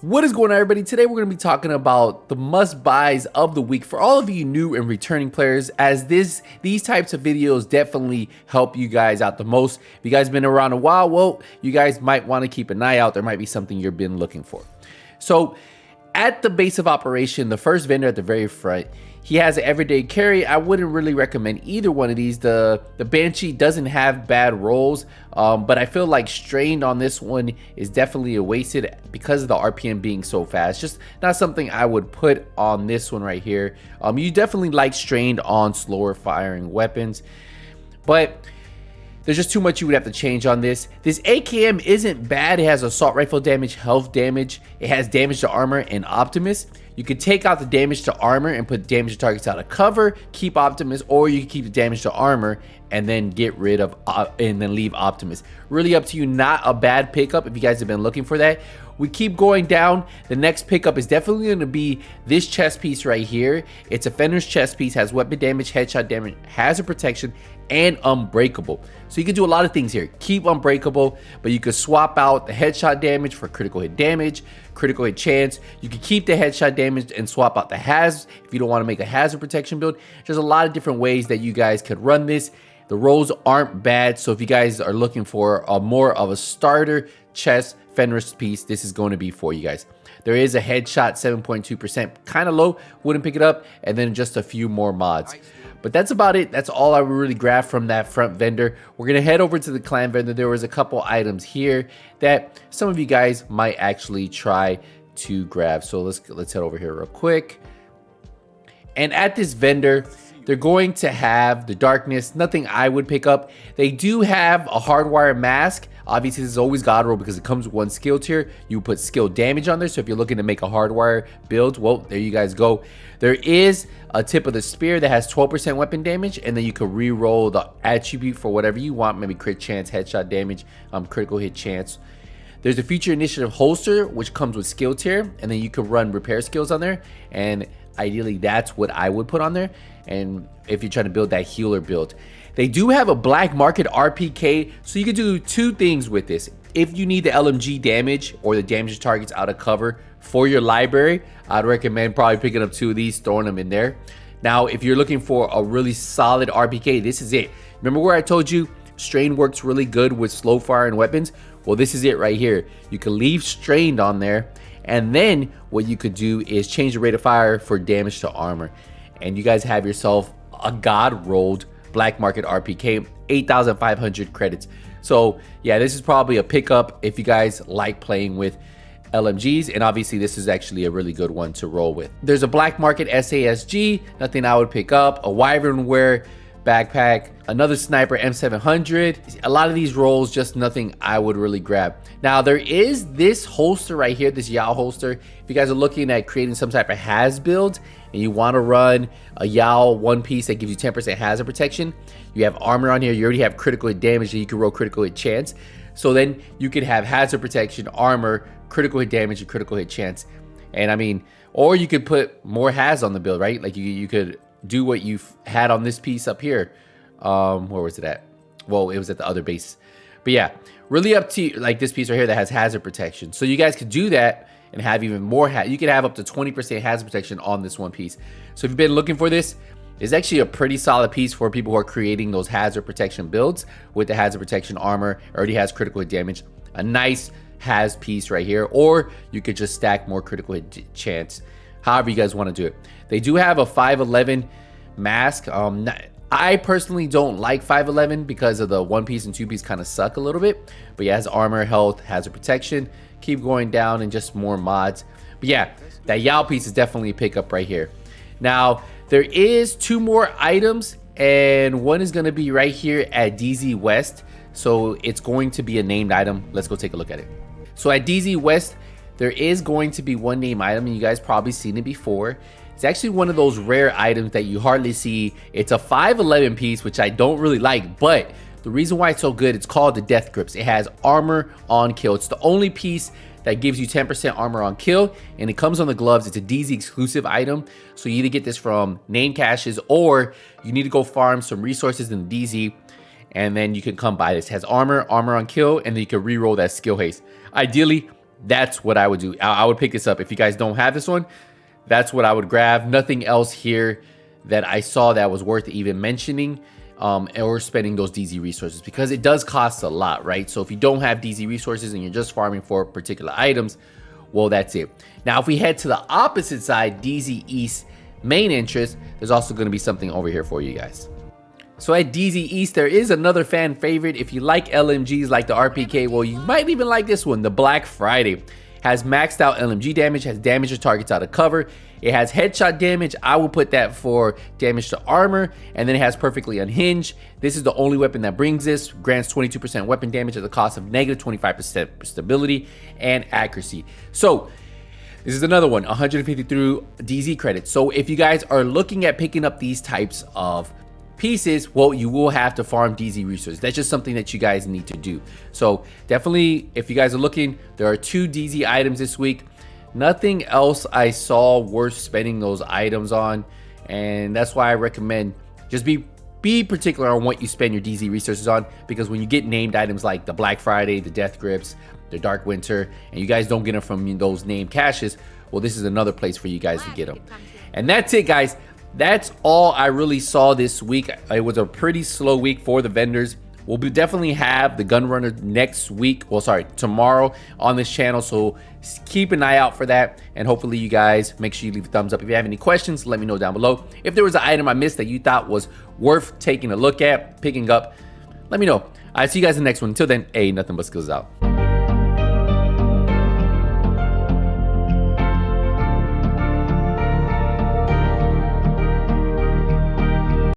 What is going on, everybody? Today we're going to be talking about the must buys of the week for all of you new and returning players, as these types of videos definitely help you guys out the most. If you guys been around a while, well, you guys might want to keep an eye out. There might be something you've been looking for. So at the base of operation, the first vendor at the very front, he has an everyday carry. I wouldn't really recommend either one of these. The Banshee doesn't have bad rolls, but I feel like strained on this one is definitely a wasted because of the RPM being so fast. Just not something I would put on this one right here. You definitely like strained on slower firing weapons, but there's just too much you would have to change on this. This AKM isn't bad. It has assault rifle damage, health damage. It has damage to armor and Optimus. You could take out the damage to armor and put damage to targets out of cover, keep Optimus, or you can keep the damage to armor and then get rid of and then leave Optimus. Really up to you. Not a bad pickup if you guys have been looking for that. We keep going down. The next pickup is definitely going to be this chest piece right here. It's a Fender's chest piece, has weapon damage, headshot damage, hazard protection, and unbreakable. So you can do a lot of things here. Keep unbreakable, but you could swap out the headshot damage for critical hit damage, critical hit chance. You can keep the headshot damage and swap out the haz if you don't want to make a hazard protection build. There's a lot of different ways that you guys could run this. The rolls aren't bad, so if you guys are looking for a more of a starter chest Fenris piece, this is going to be for you guys. There is a headshot 7.2%, kind of low, wouldn't pick it up, and then just a few more mods. But that's about it. That's all I would really grab from that front vendor. We're going to head over to the clan vendor. There was a couple items here that some of you guys might actually try to grab. So let's head over here real quick. And at this vendor, they're going to have the darkness, nothing I would pick up. They do have a hardwire mask. Obviously, this is always God roll because it comes with one skill tier. You put skill damage on there. So if you're looking to make a hardwire build, well, there you guys go. There is a tip of the spear that has 12% weapon damage, and then you can re-roll the attribute for whatever you want, maybe crit chance, headshot damage, critical hit chance. There's a future initiative holster, which comes with skill tier, and then you can run repair skills on there, and ideally that's what I would put on there. And if you're trying to build that healer build, they do have a black market RPK, so you can do two things with this. If you need the LMG damage or the damage to targets out of cover for your library, I'd recommend probably picking up two of these, throwing them in there. Now, if you're looking for a really solid RPK, this is it. Remember where I told you strain works really good with slow firing weapons? Well, this is it right here. You can leave strained on there, and then what you could do is change the rate of fire for damage to armor, and you guys have yourself a god rolled black market RPK, 8,500 credits. So yeah, this is probably a pickup if you guys like playing with LMGs, and obviously this is actually a really good one to roll with. There's a black market SASG, nothing I would pick up. A Wyvern wear backpack, another sniper M700. A lot of these rolls, just nothing I would really grab. Now there is this holster right here, this Yao holster. If you guys are looking at creating some type of haz build and you want to run a Yao one piece that gives you 10% hazard protection, you have armor on here, you already have critical hit damage, and you can roll critical hit chance. So then you could have hazard protection, armor, critical hit damage, and critical hit chance. And I mean, or you could put more haz on the build, right? Like you could do what you've had on this piece up here. Where was it at? Well, it was at the other base. But yeah, really up to you, like this piece right here that has hazard protection. So you guys could do that and have even more you could have up to 20% hazard protection on this one piece. So if you've been looking for this, it's actually a pretty solid piece for people who are creating those hazard protection builds with the hazard protection armor. Already has critical hit damage. A nice haz piece right here. Or you could just stack more critical hit chance, however you guys want to do it. They do have a 511 mask. I personally don't like 511 because of the one piece and two piece kind of suck a little bit. But yeah, it has armor, health, hazard protection. Keep going down and just more mods. But yeah, that Yao piece is definitely a pickup right here. Now, there is two more items, and one is going to be right here at DZ West. So it's going to be a named item. Let's go take a look at it. So at DZ West, there is going to be one name item, and you guys probably seen it before. It's actually one of those rare items that you hardly see. It's a 511 piece, which I don't really like, but the reason why it's so good, it's called the Death Grips. It has armor on kill. It's the only piece that gives you 10% armor on kill, and it comes on the gloves. It's a DZ exclusive item, so you either get this from name caches or you need to go farm some resources in the DZ, and then you can come buy this. It has armor on kill, and then you can re-roll that skill haste. Ideally, that's what I would do. I would pick this up. If you guys don't have this one, that's what I would grab. Nothing else here that I saw that was worth even mentioning or spending those DZ resources, because it does cost a lot, right? So if you don't have DZ resources and you're just farming for particular items, well, that's it. Now, if we head to the opposite side, DZ East main interest, there's also going to be something over here for you guys. So at DZ East, there is another fan favorite. If you like LMGs like the RPK, well, you might even like this one, the Black Friday. Has maxed out LMG damage, has damage to targets out of cover. It has headshot damage. I will put that for damage to armor. And then it has perfectly unhinged. This is the only weapon that brings this. Grants 22% weapon damage at the cost of negative 25% stability and accuracy. So this is another one, 150 through DZ credits. So if you guys are looking at picking up these types of pieces, well, you will have to farm DZ resources. That's just something that you guys need to do. So definitely, if you guys are looking, there are 2 DZ items this week. Nothing else I saw worth spending those items on, and that's why I recommend just be particular on what you spend your DZ resources on, because when you get named items like the Black Friday, the Death Grips, the Dark Winter, and you guys don't get them from those named caches, well, this is another place for you guys to get them. And that's it, guys. That's all I really saw this week. It was a pretty slow week for the vendors. We'll definitely have the gun runner next week, well, sorry, tomorrow on this channel, so keep an eye out for that, and hopefully you guys make sure you leave a thumbs up. If you have any questions, let me know down below. If there was an item I missed that you thought was worth taking a look at, picking up, let me know. I'll see you guys in the next one. Until then, nothing but skills out.